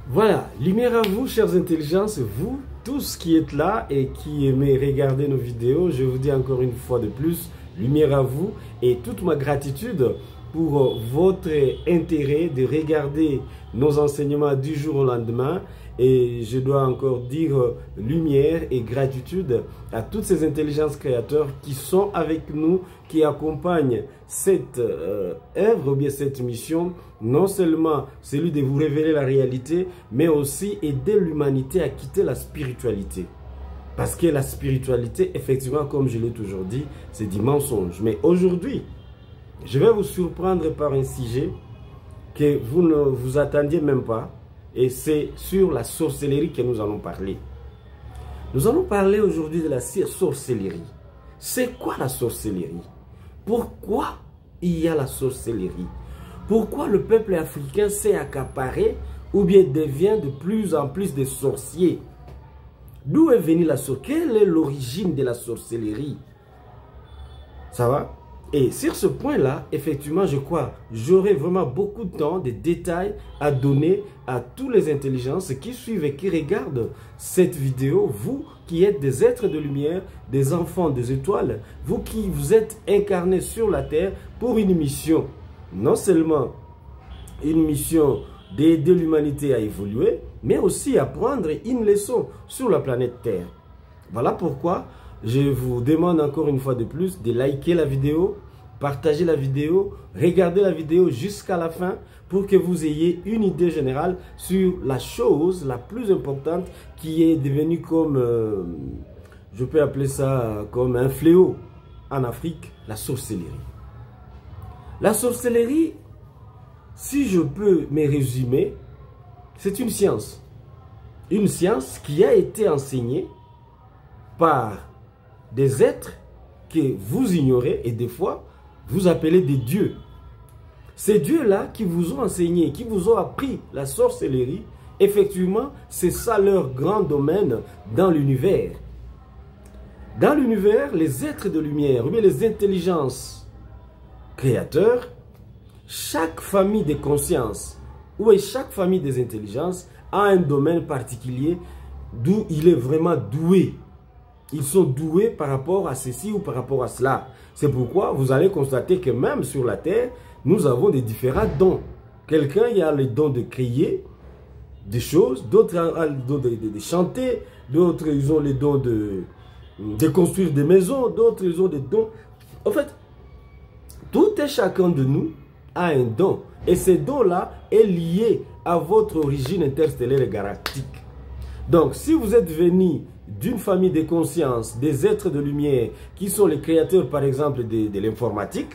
Voilà, lumière à vous, chères intelligences, vous, tous qui êtes là et qui aimez regarder nos vidéos, je vous dis encore une fois de plus, lumière à vous et toute ma gratitude pour votre intérêt de regarder nos enseignements du jour au lendemain. Et je dois encore dire lumière et gratitude à toutes ces intelligences créateurs qui sont avec nous, qui accompagnent cette œuvre ou bien cette mission. Non seulement celui de vous révéler la réalité, mais aussi aider l'humanité à quitter la spiritualité. Parce que la spiritualité, effectivement, comme je l'ai toujours dit, c'est du mensonge. Mais aujourd'hui, je vais vous surprendre par un sujet que vous ne vous attendiez même pas. Et c'est sur la sorcellerie que nous allons parler. Nous allons parler aujourd'hui de la sorcellerie. C'est quoi la sorcellerie? Pourquoi il y a la sorcellerie? Pourquoi le peuple africain s'est accaparé ou bien devient de plus en plus des sorciers? D'où est venue la sorcellerie? Quelle est l'origine de la sorcellerie? Ça va? Et sur ce point-là, effectivement, je crois, j'aurai vraiment beaucoup de temps, de détails à donner à tous les intelligences qui suivent et qui regardent cette vidéo. Vous qui êtes des êtres de lumière, des enfants des étoiles, vous qui vous êtes incarnés sur la terre pour une mission. Non seulement une mission d'aider l'humanité à évoluer, mais aussi à prendre une leçon sur la planète Terre. Voilà pourquoi je vous demande encore une fois de plus de liker la vidéo, partager la vidéo, regarder la vidéo jusqu'à la fin pour que vous ayez une idée générale sur la chose la plus importante qui est devenue comme, je peux appeler ça comme un fléau en Afrique, la sorcellerie. La sorcellerie, si je peux me résumer, c'est une science. Une science qui a été enseignée par des êtres que vous ignorez et des fois vous appelez des dieux. Ces dieux-là qui vous ont enseigné, qui vous ont appris la sorcellerie, effectivement, c'est ça leur grand domaine dans l'univers. Dans l'univers, les êtres de lumière, ou bien les intelligences créateurs, chaque famille de conscience, ou chaque famille des intelligences a un domaine particulier d'où il est vraiment doué. Ils sont doués par rapport à ceci ou par rapport à cela. C'est pourquoi vous allez constater que même sur la terre, nous avons des différents dons. Quelqu'un a le don de créer des choses, d'autres ont le don de chanter, d'autres ils ont le don de construire des maisons, d'autres ils ont des dons. En fait, tout et chacun de nous a un don. Et ce don-là est lié à votre origine interstellaire et galactique. Donc, si vous êtes venu d'une famille de conscience, des êtres de lumière, qui sont les créateurs, par exemple, de l'informatique,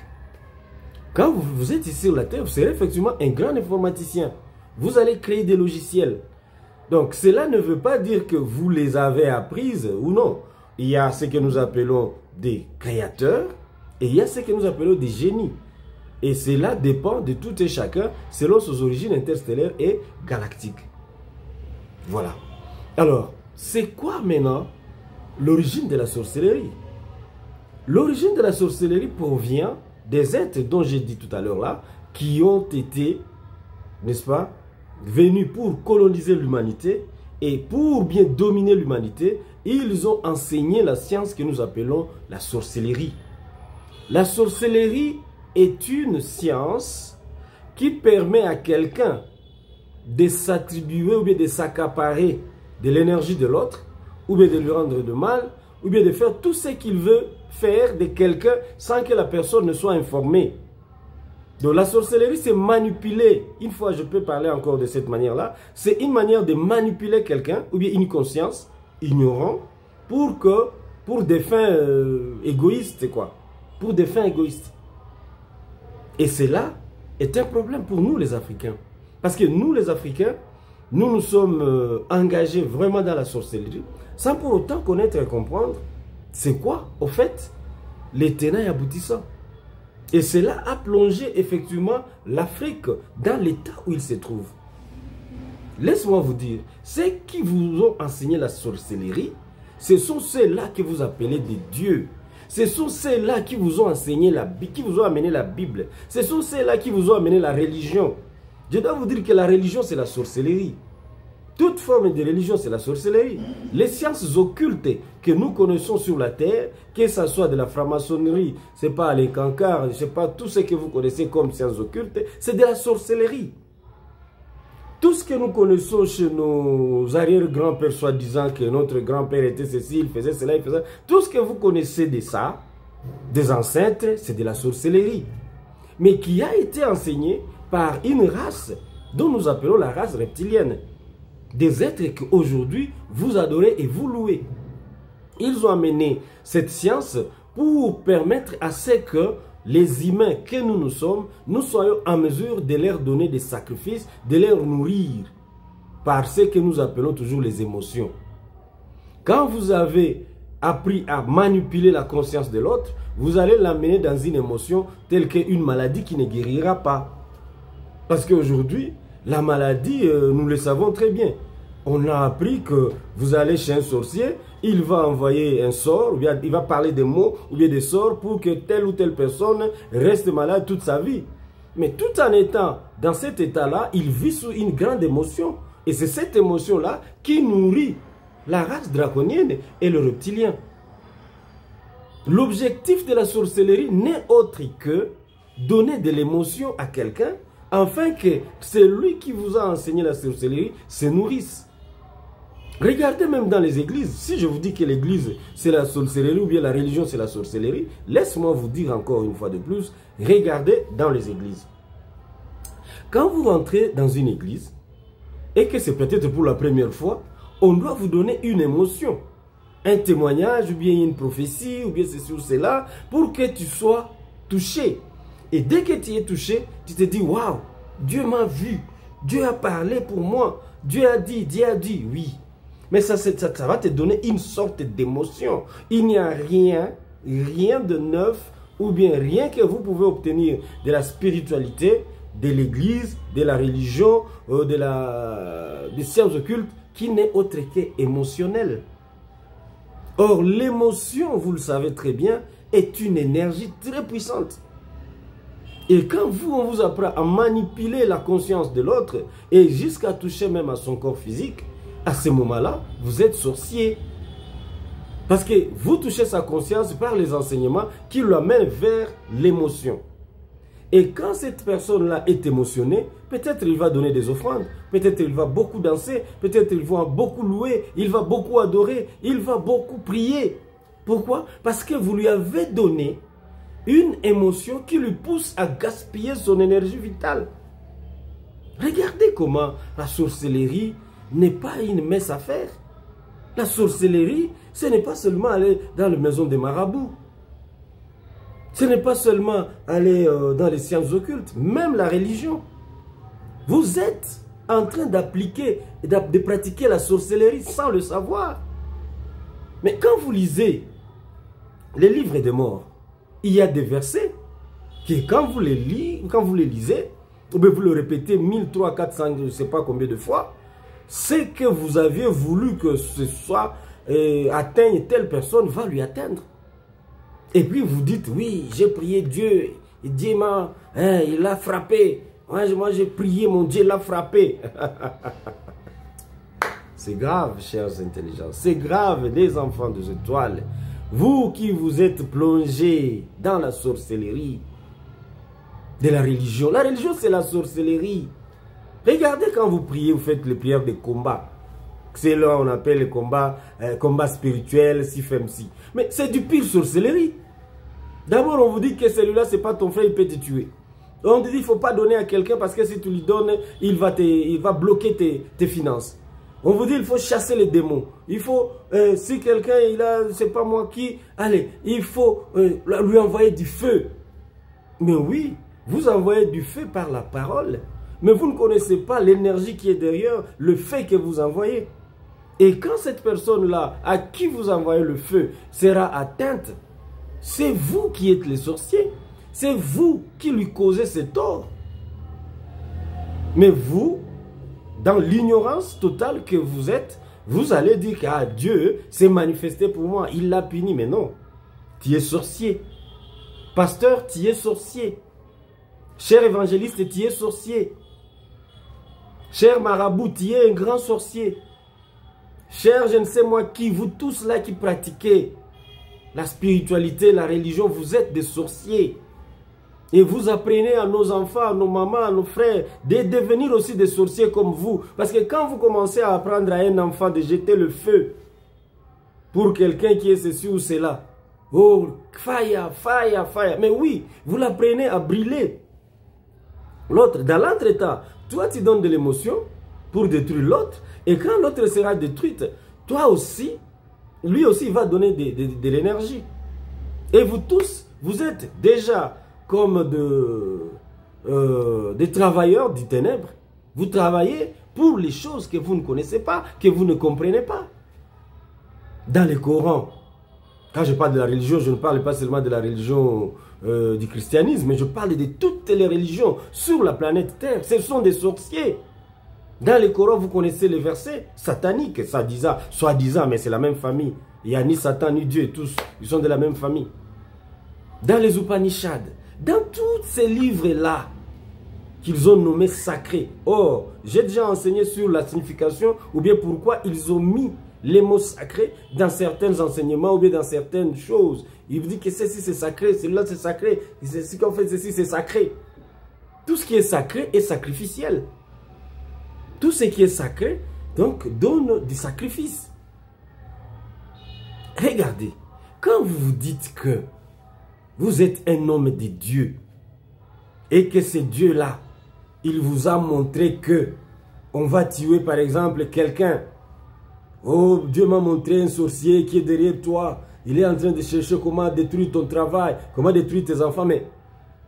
quand vous êtes ici sur la Terre, vous serez effectivement un grand informaticien. Vous allez créer des logiciels. Donc, cela ne veut pas dire que vous les avez apprises ou non. Il y a ce que nous appelons des créateurs et il y a ce que nous appelons des génies. Et cela dépend de tout et chacun selon ses origines interstellaires et galactiques. Voilà. Alors, c'est quoi maintenant l'origine de la sorcellerie? L'origine de la sorcellerie provient des êtres dont j'ai dit tout à l'heure là, qui ont été, n'est-ce pas, venus pour coloniser l'humanité et pour bien dominer l'humanité, ils ont enseigné la science que nous appelons la sorcellerie. La sorcellerie est une science qui permet à quelqu'un de s'attribuer ou bien de s'accaparer de l'énergie de l'autre, ou bien de lui rendre de mal, ou bien de faire tout ce qu'il veut faire de quelqu'un sans que la personne ne soit informée. Donc la sorcellerie, c'est manipuler. Une fois, je peux parler encore de cette manière-là. C'est une manière de manipuler quelqu'un, ou bien une conscience ignorante, pour des fins égoïstes, quoi. Pour des fins égoïstes. Et cela est un problème pour nous, les Africains. Parce que nous, les Africains, nous nous sommes engagés vraiment dans la sorcellerie, sans pour autant connaître et comprendre c'est quoi, au fait, les tenants et aboutissants. Et cela a plongé effectivement l'Afrique dans l'état où il se trouve. Laisse-moi vous dire, ceux qui vous ont enseigné la sorcellerie, ce sont ceux-là que vous appelez des dieux. Ce sont ceux-là qui vous ont enseigné qui vous ont amené la Bible. Ce sont ceux-là qui vous ont amené la religion. Je dois vous dire que la religion, c'est la sorcellerie. Toute forme de religion, c'est la sorcellerie. Les sciences occultes que nous connaissons sur la terre, que ce soit de la franc-maçonnerie, c'est pas les cancars, je sais pas, tout ce que vous connaissez comme sciences occultes, c'est de la sorcellerie. Tout ce que nous connaissons chez nos arrière-grands-pères, soi-disant que notre grand-père était ceci, il faisait cela, il faisait... Tout ce que vous connaissez de ça, des ancêtres, c'est de la sorcellerie. Mais qui a été enseigné par une race dont nous appelons la race reptilienne. Des êtres qu'aujourd'hui, vous adorez et vous louez. Ils ont amené cette science pour permettre à ce que les humains que nous sommes, nous soyons en mesure de leur donner des sacrifices, de leur nourrir par ce que nous appelons toujours les émotions. Quand vous avez appris à manipuler la conscience de l'autre, vous allez l'amener dans une émotion telle qu'une maladie qui ne guérira pas. Parce qu'aujourd'hui, la maladie, nous le savons très bien. On a appris que vous allez chez un sorcier, il va envoyer un sort, ou bien il va parler des mots, ou bien des sorts pour que telle ou telle personne reste malade toute sa vie. Mais tout en étant dans cet état-là, il vit sous une grande émotion. Et c'est cette émotion-là qui nourrit la race draconienne et le reptilien. L'objectif de la sorcellerie n'est autre que donner de l'émotion à quelqu'un afin que celui qui vous a enseigné la sorcellerie se nourrisse. Regardez même dans les églises. Si je vous dis que l'église c'est la sorcellerie ou bien la religion c'est la sorcellerie, laisse-moi vous dire encore une fois de plus, regardez dans les églises. Quand vous rentrez dans une église et que c'est peut-être pour la première fois, on doit vous donner une émotion, un témoignage ou bien une prophétie ou bien ceci ou cela pour que tu sois touché. Et dès que tu es touché, tu te dis, waouh, Dieu m'a vu, Dieu a parlé pour moi, Dieu a dit, oui. Mais ça va te donner une sorte d'émotion. Il n'y a rien de neuf ou bien rien que vous pouvez obtenir de la spiritualité, de l'église, de la religion, des sciences occultes qui n'est autre qu'émotionnel. Or, l'émotion, vous le savez très bien, est une énergie très puissante. Et quand on vous apprend à manipuler la conscience de l'autre et jusqu'à toucher même à son corps physique, à ce moment-là, vous êtes sorcier. Parce que vous touchez sa conscience par les enseignements qui l'amènent vers l'émotion. Et quand cette personne-là est émotionnée, peut-être il va donner des offrandes, peut-être il va beaucoup danser, peut-être il va beaucoup louer, il va beaucoup adorer, il va beaucoup prier. Pourquoi? Parce que vous lui avez donné une émotion qui lui pousse à gaspiller son énergie vitale. Regardez comment la sorcellerie n'est pas une mince affaire. La sorcellerie, ce n'est pas seulement aller dans la maison des marabouts. Ce n'est pas seulement aller dans les sciences occultes, même la religion. Vous êtes en train d'appliquer, de pratiquer la sorcellerie sans le savoir. Mais quand vous lisez les livres des morts, il y a des versets qui, quand vous les lisez, ou bien vous le répétez 1300, 400, je ne sais pas combien de fois, c'est que vous aviez voulu que ce soit atteigne telle personne, va lui atteindre. Et puis vous dites, oui, j'ai prié Dieu, et Dieu m'a, il l'a frappé. Moi j'ai prié, mon Dieu l'a frappé. C'est grave, chers intelligences, c'est grave, les enfants des étoiles. Vous qui vous êtes plongés dans la sorcellerie de la religion. La religion, c'est la sorcellerie. Regardez quand vous priez, vous faites les prières de combat. C'est là on appelle les combats, combat spirituel, si femme si. Mais c'est du pire sorcellerie. D'abord, on vous dit que celui-là, c'est pas ton frère, il peut te tuer. On te dit, il ne faut pas donner à quelqu'un parce que si tu lui donnes, il va bloquer tes finances. On vous dit, il faut chasser les démons. Il faut, si quelqu'un, il a, c'est pas moi qui, allez, il faut lui envoyer du feu. Mais oui, vous envoyez du feu par la parole. Mais vous ne connaissez pas l'énergie qui est derrière le feu que vous envoyez. Et quand cette personne-là, à qui vous envoyez le feu, sera atteinte, c'est vous qui êtes les sorciers. C'est vous qui lui causez ce tort. Mais vous, dans l'ignorance totale que vous êtes, vous allez dire que Dieu s'est manifesté pour moi, il l'a puni. Mais non, tu es sorcier. Pasteur, tu es sorcier. Cher évangéliste, tu es sorcier. Cher marabout, tu es un grand sorcier. Cher je ne sais moi qui, vous tous là qui pratiquez la spiritualité, la religion, vous êtes des sorciers. Et vous apprenez à nos enfants, à nos mamans, à nos frères de devenir aussi des sorciers comme vous. Parce que quand vous commencez à apprendre à un enfant de jeter le feu pour quelqu'un qui est ceci ou cela, oh, fire, fire, fire. Mais oui, vous l'apprenez à brûler l'autre. Dans l'entretemps, toi tu donnes de l'émotion pour détruire l'autre. Et quand l'autre sera détruite, toi aussi, lui aussi il va donner de l'énergie. Et vous tous, vous êtes déjà comme des travailleurs du ténèbre. Vous travaillez pour les choses que vous ne connaissez pas, que vous ne comprenez pas. Dans le Coran, quand je parle de la religion, je ne parle pas seulement de la religion du christianisme, mais je parle de toutes les religions sur la planète Terre. Ce sont des sorciers. Dans le Coran, vous connaissez les versets sataniques, soi-disant, mais c'est la même famille. Il n'y a ni Satan ni Dieu, tous, ils sont de la même famille. Dans les Upanishads, dans tous ces livres-là, qu'ils ont nommés sacrés. Or, j'ai déjà enseigné sur la signification, ou bien pourquoi ils ont mis les mots sacrés dans certains enseignements, ou bien dans certaines choses. Il vous dit que ceci c'est sacré, celui-là c'est sacré, ceci qu'on fait ceci c'est sacré. Tout ce qui est sacré est sacrificiel. Tout ce qui est sacré, donc, donne du sacrifice. Regardez, quand vous vous dites que vous êtes un homme de Dieu et que ce Dieu-là, il vous a montré que on va tuer par exemple quelqu'un. Oh, Dieu m'a montré un sorcier qui est derrière toi. Il est en train de chercher comment détruire ton travail, comment détruire tes enfants. Mais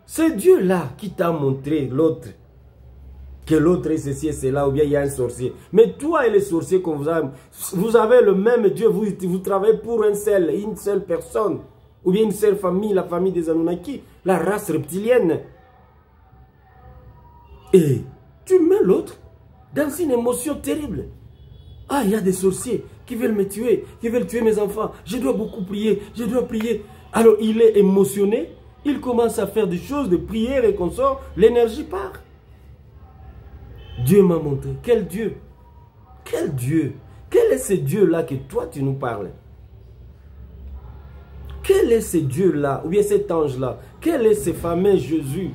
c'est Dieu-là qui t'a montré l'autre. Que l'autre est ceci et cela, ou bien il y a un sorcier. Mais toi et les sorciers qu'on vous avez le même Dieu, vous travaillez pour une seule personne. Ou bien une seule famille, la famille des Anunnaki, la race reptilienne. Et tu mets l'autre dans une émotion terrible. Ah, il y a des sorciers qui veulent me tuer, qui veulent tuer mes enfants. Je dois beaucoup prier, je dois prier. Alors il est émotionné, il commence à faire des choses, de prière et qu'on sort, l'énergie part. Dieu m'a montré. Quel Dieu? Quel Dieu? Quel est ce Dieu-là que toi tu nous parles? Quel est ce Dieu-là, ou bien cet ange-là? Quel est ce fameux Jésus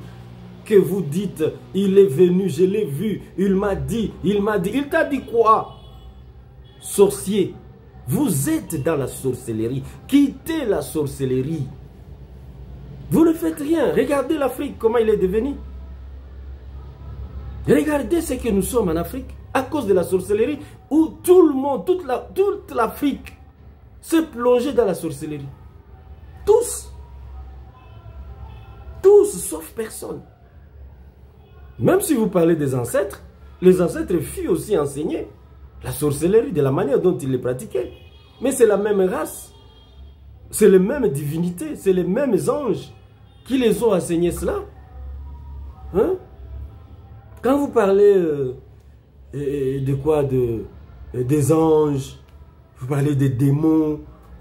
que vous dites, il est venu, je l'ai vu, il m'a dit, il t'a dit quoi? Sorcier, vous êtes dans la sorcellerie, quittez la sorcellerie. Vous ne faites rien, regardez l'Afrique, comment il est devenu. Regardez ce que nous sommes en Afrique, à cause de la sorcellerie, où tout le monde, toute l'Afrique s'est plongée dans la sorcellerie. Tous. Tous, sauf personne. Même si vous parlez des ancêtres, les ancêtres furent aussi enseignés la sorcellerie de la manière dont ils les pratiquaient. Mais c'est la même race. C'est les mêmes divinités, c'est les mêmes anges qui les ont enseigné cela. Hein? Quand vous parlez de quoi? Des anges, vous parlez des démons.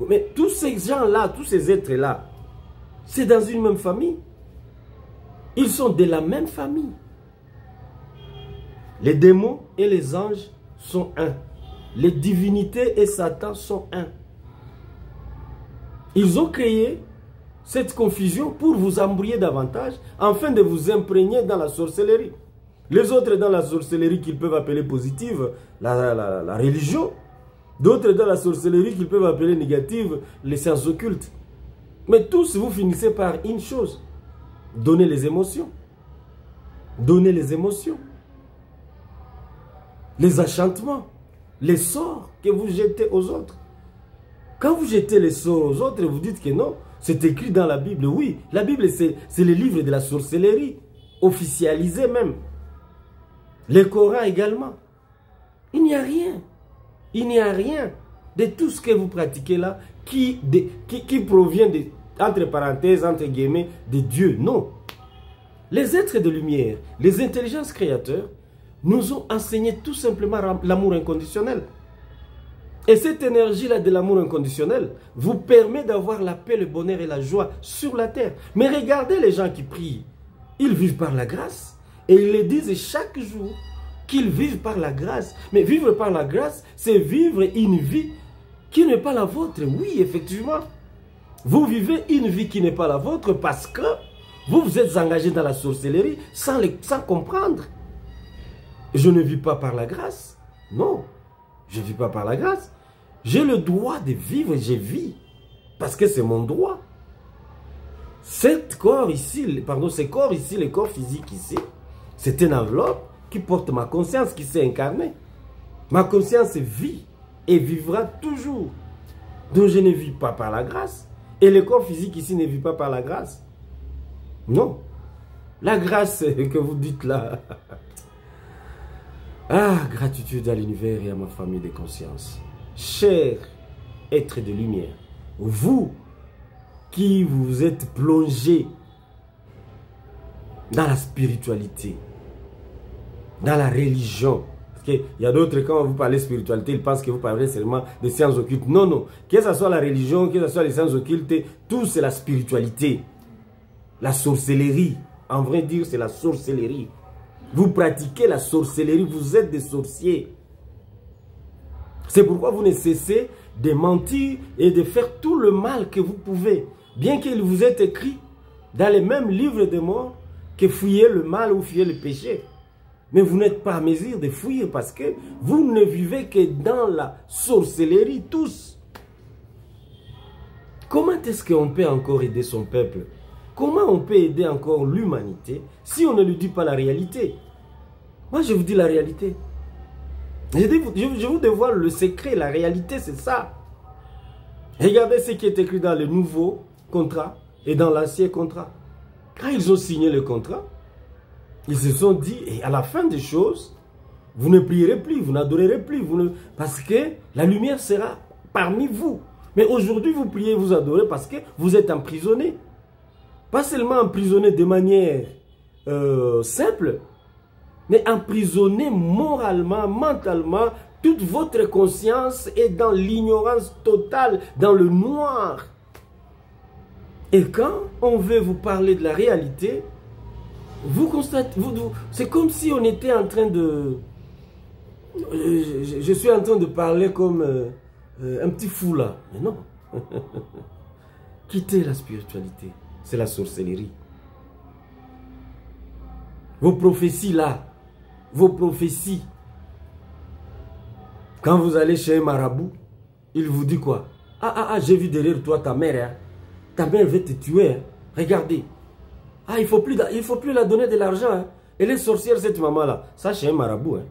Mais tous ces gens-là, tous ces êtres-là, c'est dans une même famille. Ils sont de la même famille. Les démons et les anges sont un. Les divinités et Satan sont un. Ils ont créé cette confusion pour vous embrouiller davantage, afin de vous imprégner dans la sorcellerie. Les autres dans la sorcellerie qu'ils peuvent appeler positive, la religion. D'autres dans la sorcellerie qu'ils peuvent appeler négative, les sciences occultes. Mais tous, vous finissez par une chose. Donner les émotions. Donner les émotions. Les enchantements. Les sorts que vous jetez aux autres. Quand vous jetez les sorts aux autres, vous dites que non, c'est écrit dans la Bible. Oui, la Bible, c'est le livre de la sorcellerie. Officialisé même. Le Coran également. Il n'y a rien. Il n'y a rien de tout ce que vous pratiquez là qui provient, entre parenthèses, entre guillemets, de Dieu. Non. Les êtres de lumière, les intelligences créateurs, nous ont enseigné tout simplement l'amour inconditionnel. Et cette énergie-là de l'amour inconditionnel vous permet d'avoir la paix, le bonheur et la joie sur la terre. Mais regardez les gens qui prient. Ils vivent par la grâce et ils le disent chaque jour. qu'ils vivent par la grâce. Mais vivre par la grâce, c'est vivre une vie qui n'est pas la vôtre. Oui, effectivement. Vous vivez une vie qui n'est pas la vôtre parce que vous vous êtes engagé dans la sorcellerie sans comprendre. Je ne vis pas par la grâce. Non, je ne vis pas par la grâce. J'ai le droit de vivre et je vis. Parce que c'est mon droit. Ces corps ici, les corps physiques ici, c'est une enveloppe qui porte ma conscience qui s'est incarnée. Ma conscience vit et vivra toujours. Donc je ne vis pas par la grâce. Et le corps physique ici ne vit pas par la grâce. Non. La grâce que vous dites là. Ah, gratitude à l'univers et à ma famille de conscience. Cher être de lumière, vous qui vous êtes plongé dans la spiritualité, dans la religion. Parce qu'il y a d'autres, quand vous parlez de spiritualité, ils pensent que vous parlez seulement des sciences occultes. Non, non. Que ce soit la religion, que ce soit les sciences occultes, tout c'est la spiritualité. La sorcellerie. En vrai dire, c'est la sorcellerie. Vous pratiquez la sorcellerie, vous êtes des sorciers. C'est pourquoi vous ne cessez de mentir et de faire tout le mal que vous pouvez. Bien qu'il vous ait écrit dans les mêmes livres de mort que fuyez le mal ou fuyez le péché. Mais vous n'êtes pas à mesure de fuir parce que vous ne vivez que dans la sorcellerie tous. Comment est-ce qu'on peut encore aider son peuple? Comment on peut aider encore l'humanité si on ne lui dit pas la réalité? Moi, je vous dis la réalité. Je vous dévoile le secret, la réalité, c'est ça. Regardez ce qui est écrit dans le nouveau contrat et dans l'ancien contrat. Quand ils ont signé le contrat, ils se sont dit, et à la fin des choses, vous ne prierez plus, vous n'adorerez plus, parce que la lumière sera parmi vous. Mais aujourd'hui, vous priez, vous adorez parce que vous êtes emprisonné. Pas seulement emprisonné de manière simple, mais emprisonné moralement, mentalement. Toute votre conscience est dans l'ignorance totale, dans le noir. Et quand on veut vous parler de la réalité, vous constatez, c'est comme si on était en train de... Je suis en train de parler comme un petit fou là. Mais non. Quittez la spiritualité. C'est la sorcellerie. Vos prophéties là, vos prophéties. Quand vous allez chez un marabout, il vous dit quoi? J'ai vu derrière toi ta mère. Hein. Ta mère veut te tuer. Hein. Regardez. Il ne faut plus la donner de l'argent. Hein. Elle est sorcière cette maman-là. Ça, chez un marabout. Hein.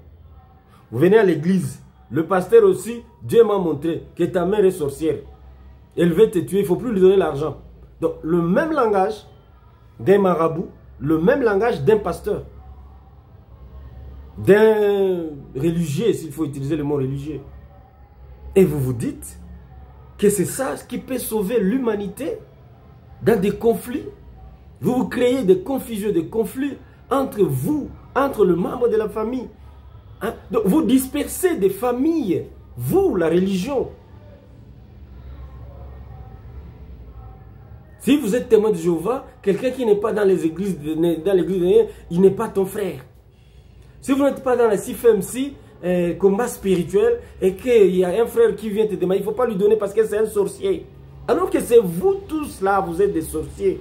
Vous venez à l'église. Le pasteur aussi, Dieu m'a montré que ta mère est sorcière. Elle veut te tuer. Il ne faut plus lui donner l'argent. Donc, le même langage d'un marabout, le même langage d'un pasteur, d'un religieux, s'il faut utiliser le mot religieux. Et vous vous dites que c'est ça qui peut sauver l'humanité dans des conflits. Vous créez des confusions, des conflits entre vous, entre le membre de la famille. Hein? Donc, vous dispersez des familles, vous, la religion. Si vous êtes témoin de Jéhovah, quelqu'un qui n'est pas dans les églises, il n'est pas ton frère. Si vous n'êtes pas dans la CFMC, combat spirituel, et qu'il y a un frère qui vient te demander, il ne faut pas lui donner parce que c'est un sorcier. Alors que c'est vous tous là, vous êtes des sorciers.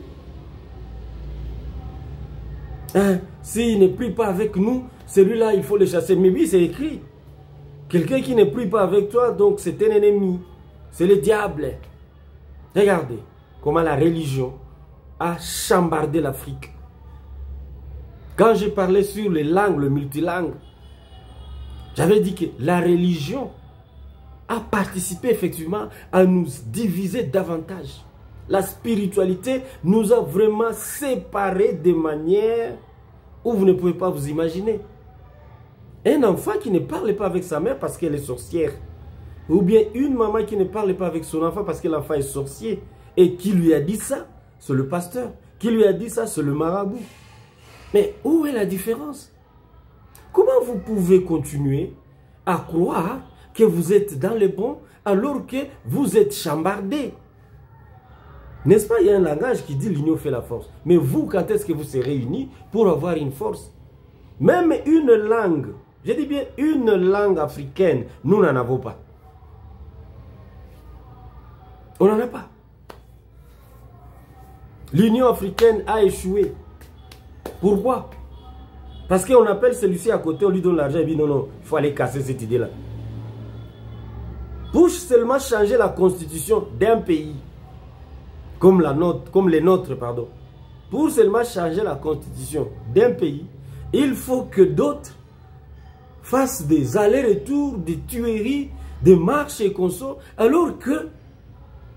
Hein? S'il ne prie pas avec nous, celui-là, il faut le chasser. Mais oui, c'est écrit. Quelqu'un qui ne prie pas avec toi, donc c'est un ennemi. C'est le diable. Regardez comment la religion a chambardé l'Afrique. Quand j'ai parlé sur les langues, le multilangue, j'avais dit que la religion a participé effectivement à nous diviser davantage. La spiritualité nous a vraiment séparés de manière où vous ne pouvez pas vous imaginer. Un enfant qui ne parle pas avec sa mère parce qu'elle est sorcière. Ou bien une maman qui ne parle pas avec son enfant parce que l'enfant est sorcier. Et qui lui a dit ça? C'est le pasteur. Qui lui a dit ça? C'est le marabout. Mais où est la différence? Comment vous pouvez continuer à croire que vous êtes dans le bon alors que vous êtes chambardés? N'est-ce pas, il y a un langage qui dit l'union fait la force. Mais vous, quand est-ce que vous serez unis pour avoir une force? Même une langue Je dis bien une langue africaine. Nous n'en avons pas. On n'en a pas. L'Union africaine a échoué. Pourquoi? Parce qu'on appelle celui-ci à côté, on lui donne l'argent et dit non, non, il faut aller casser cette idée-là. Pour seulement changer la constitution d'un pays, comme les nôtres, pardon. Pour seulement changer la constitution d'un pays, il faut que d'autres fassent des allers-retours, des tueries, des marches et consorts, alors que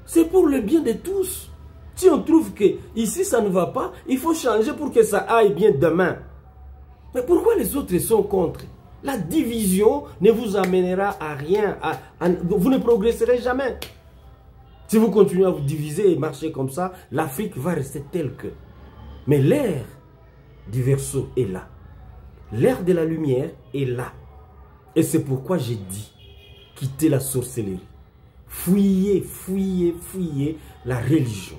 c'est pour le bien de tous. Si on trouve que ici ça ne va pas, il faut changer pour que ça aille bien demain. Mais pourquoi les autres sont contre? La division ne vous amènera à rien. Vous ne progresserez jamais. Si vous continuez à vous diviser et marcher comme ça, l'Afrique va rester telle que. Mais l'ère du verseau est là. L'ère de la lumière est là. Et c'est pourquoi j'ai dit, quittez la sorcellerie. Fouillez, fouillez, fouillez la religion.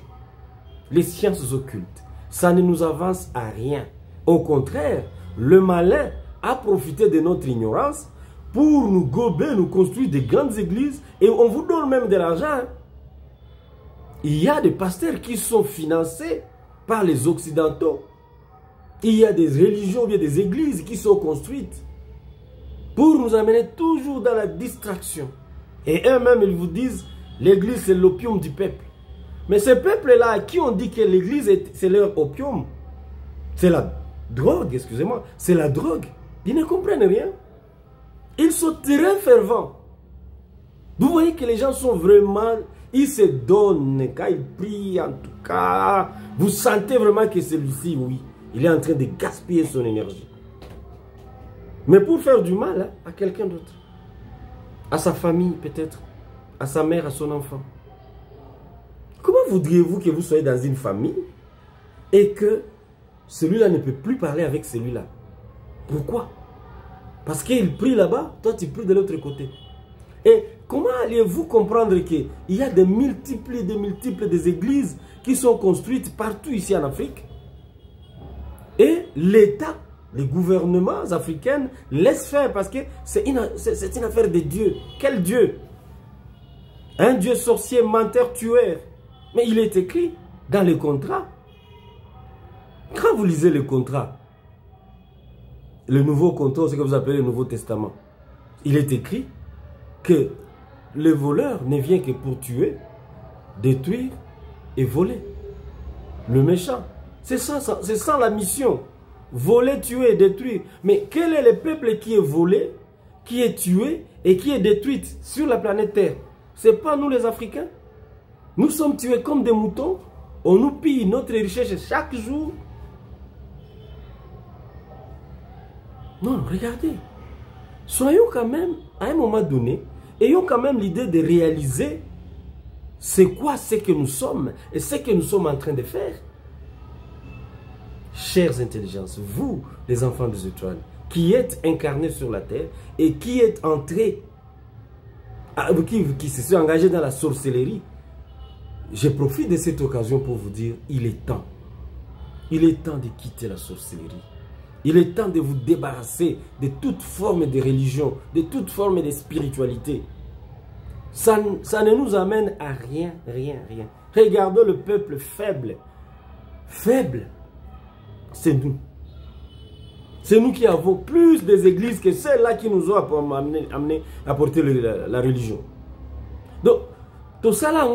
Les sciences occultes. Ça ne nous avance à rien. Au contraire, le malin a profité de notre ignorance pour nous gober, nous construire des grandes églises et on vous donne même de l'argent. Il y a des pasteurs qui sont financés par les Occidentaux. Il y a des religions, bien des églises qui sont construites pour nous amener toujours dans la distraction. Et eux-mêmes, ils vous disent, l'église c'est l'opium du peuple. Mais ce peuple-là, à qui on dit que l'église c'est leur opium, c'est la drogue, excusez-moi, c'est la drogue. Ils ne comprennent rien. Ils sont très fervents. Vous voyez que les gens sont vraiment, ils se donnent, quand ils prient en tout cas, vous sentez vraiment que celui-ci, oui, il est en train de gaspiller son énergie. Mais pour faire du mal hein, à quelqu'un d'autre, à sa famille peut-être, à sa mère, à son enfant. Comment voudriez-vous que vous soyez dans une famille et que celui-là ne peut plus parler avec celui-là? Pourquoi? Parce qu'il prie là-bas, toi tu pries de l'autre côté. Et comment allez-vous comprendre qu'il y a des multiples des églises qui sont construites partout ici en Afrique et l'État, les gouvernements africains laissent faire parce que c'est une affaire de Dieu. Quel Dieu? Un Dieu sorcier, menteur, tueur. Mais il est écrit dans les contrats. Quand vous lisez les contrats, le nouveau contrat, ce que vous appelez le Nouveau Testament, il est écrit que le voleur ne vient que pour tuer, détruire et voler. Le méchant, c'est ça la mission. Voler, tuer et détruire. Mais quel est le peuple qui est volé, qui est tué et qui est détruit sur la planète Terre? Ce n'est pas nous les Africains. Nous sommes tués comme des moutons. On nous pille notre richesse chaque jour. Non, regardez. Soyons quand même, à un moment donné, ayons quand même l'idée de réaliser c'est quoi ce que nous sommes et ce que nous sommes en train de faire. Chères intelligences, vous, les enfants des étoiles, qui êtes incarnés sur la terre et qui êtes entrés, qui se sont engagés dans la sorcellerie, je profite de cette occasion pour vous dire, il est temps. Il est temps de quitter la sorcellerie. Il est temps de vous débarrasser de toute forme de religion, de toute forme de spiritualité. Ça ne nous amène à rien, rien, rien. Regardons le peuple faible. Faible, c'est nous. C'est nous qui avons plus des églises que celles-là qui nous ont amené à porter la religion. Donc, tout ça là,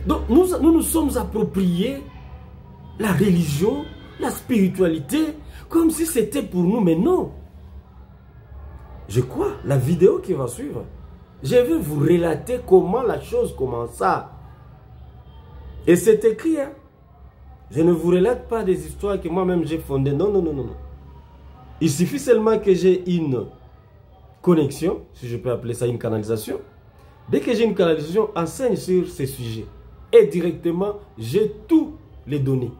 donc nous nous sommes appropriés la religion, la spiritualité, comme si c'était pour nous, mais non. Je crois, la vidéo qui va suivre, je vais vous relater comment la chose commença. Et c'est écrit, hein. Je ne vous relate pas des histoires que moi-même j'ai fondées. Non, non, non, non, non. Il suffit seulement que j'ai une connexion, si je peux appeler ça une canalisation. Dès que j'ai une canalisation, enseigne sur ces sujets. Et directement, j'ai tous les données.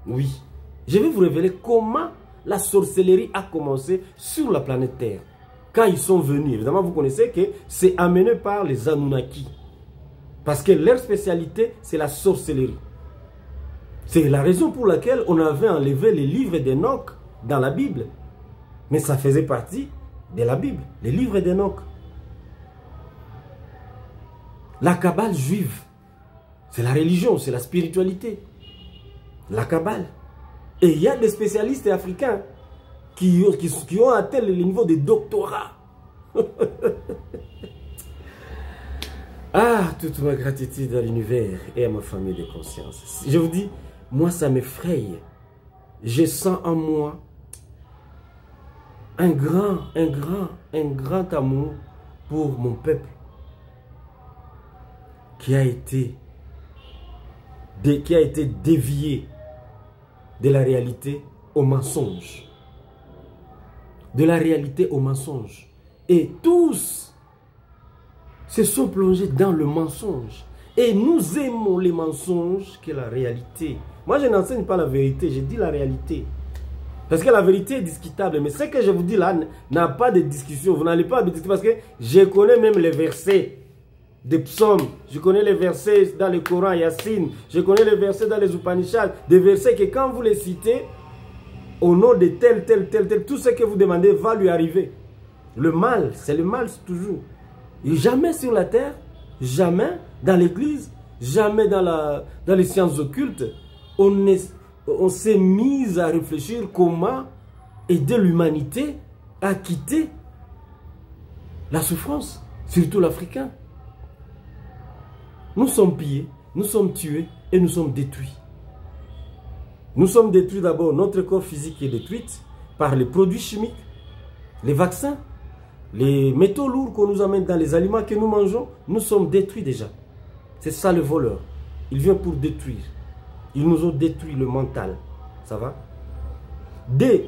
Oui. Je vais vous révéler comment la sorcellerie a commencé sur la planète Terre. Quand ils sont venus, évidemment, vous connaissez que c'est amené par les Anunnaki. Parce que leur spécialité, c'est la sorcellerie. C'est la raison pour laquelle on avait enlevé les livres d'Enoch dans la Bible. Mais ça faisait partie de la Bible, les livres d'Enoch. La Kabbale juive, c'est la religion, c'est la spiritualité. La Kabbale. Et il y a des spécialistes africains qui ont atteint le niveau de doctorat. Ah, toute ma gratitude à l'univers et à ma famille de conscience. Je vous dis, moi ça m'effraie. Je sens en moi un grand amour pour mon peuple qui a été dévié de la réalité au mensonge. De la réalité au mensonge. Et tous se sont plongés dans le mensonge. Et nous aimons les mensonges que la réalité. Moi, je n'enseigne pas la vérité, je dis la réalité. Parce que la vérité est discutable. Mais ce que je vous dis là n'a pas de discussion. Vous n'allez pas discuter parce que je connais même les versets des psaumes. Je connais les versets dans le Coran, Yassine. Je connais les versets dans les Upanishads. Des versets que quand vous les citez, au nom de tel, tout ce que vous demandez va lui arriver. Le mal, c'est le mal toujours. Et jamais sur la terre, jamais dans l'église, jamais dans les sciences occultes, on s'est mis à réfléchir comment aider l'humanité à quitter la souffrance, surtout l'Africain. Nous sommes pillés, nous sommes tués et nous sommes détruits. Nous sommes détruits d'abord, notre corps physique est détruit par les produits chimiques, les vaccins, les métaux lourds qu'on nous amène dans les aliments que nous mangeons. Nous sommes détruits déjà. C'est ça le voleur. Il vient pour détruire. Ils nous ont détruit le mental. Ça va?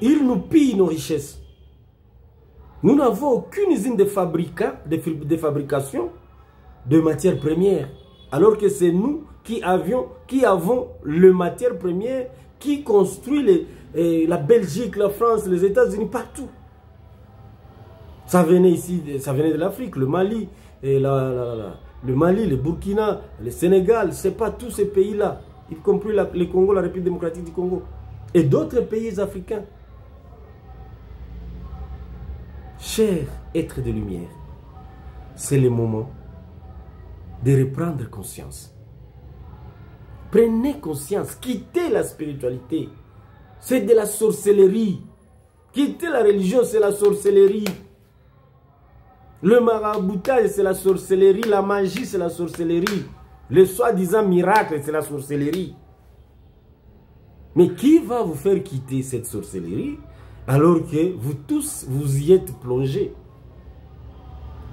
Ils nous pillent nos richesses. Nous n'avons aucune usine de fabrication de matières premières. Alors que c'est nous qui avons le matière première qui construit la Belgique, la France, les États-Unis, partout. Ça venait ici, ça venait de l'Afrique, le Mali, le Mali, le Burkina, le Sénégal, c'est pas tous ces pays-là, y compris le Congo, la République démocratique du Congo, et d'autres pays africains. Chers êtres de lumière, c'est le moment de reprendre conscience. Prenez conscience, quittez la spiritualité. C'est de la sorcellerie. Quittez la religion, c'est la sorcellerie. Le maraboutage, c'est la sorcellerie. La magie, c'est la sorcellerie. Le soi-disant miracle, c'est la sorcellerie. Mais qui va vous faire quitter cette sorcellerie alors que vous tous, vous y êtes plongés?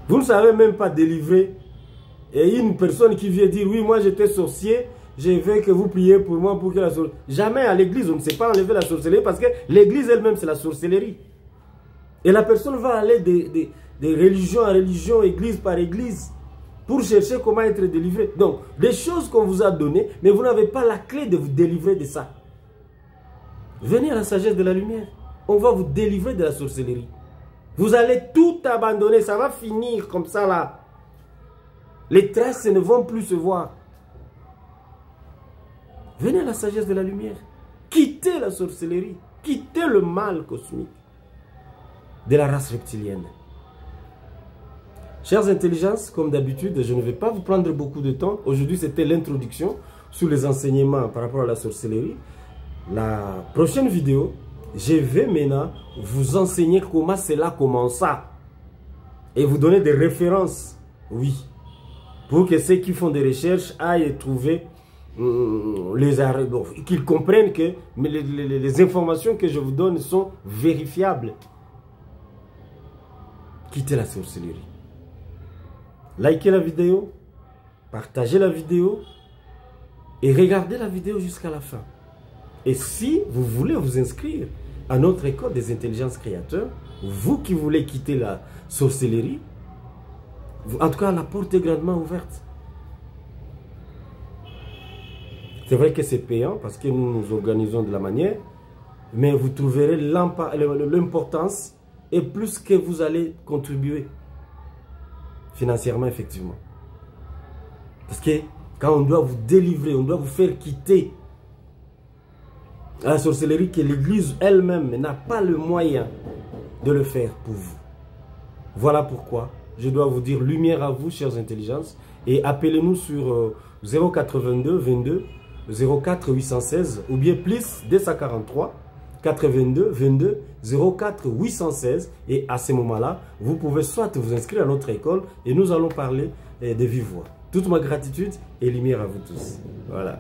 Vous ne savez même pas délivrer. Et une personne qui vient dire, oui, moi j'étais sorcier, je veux que vous priez pour moi pour que la sorcellerie... Jamais à l'église, on ne sait pas enlever la sorcellerie parce que l'église elle-même, c'est la sorcellerie. Et la personne va aller de religion en religion, église par église, pour chercher comment être délivré. Donc, des choses qu'on vous a données, mais vous n'avez pas la clé de vous délivrer de ça. Venez à la sagesse de la lumière. On va vous délivrer de la sorcellerie. Vous allez tout abandonner, ça va finir comme ça là. Les traces ne vont plus se voir. Venez à la sagesse de la lumière. Quittez la sorcellerie. Quittez le mal cosmique de la race reptilienne. Chères intelligences, comme d'habitude, je ne vais pas vous prendre beaucoup de temps. Aujourd'hui, c'était l'introduction sur les enseignements par rapport à la sorcellerie. La prochaine vidéo, je vais maintenant vous enseigner comment cela commença. Et vous donner des références. Oui. Pour que ceux qui font des recherches aillent trouver qu'ils comprennent que les informations que je vous donne sont vérifiables. Quittez la sorcellerie. Likez la vidéo, partagez la vidéo et regardez la vidéo jusqu'à la fin. Et si vous voulez vous inscrire à notre école des intelligences créateurs, vous qui voulez quitter la sorcellerie, en tout cas la porte est grandement ouverte. C'est vrai que c'est payant parce que nous nous organisons de la manière, mais vous trouverez l'importance et plus que vous allez contribuer financièrement, effectivement. Parce que quand on doit vous délivrer, on doit vous faire quitter à la sorcellerie que l'Église elle-même n'a pas le moyen de le faire pour vous. Voilà pourquoi je dois vous dire lumière à vous, chères intelligences, et appelez-nous sur 082 22 04 816 ou bien plus 243 82 22 04 816, et à ce moment-là, vous pouvez soit vous inscrire à notre école et nous allons parler de vive voix. Toute ma gratitude et lumière à vous tous. Voilà.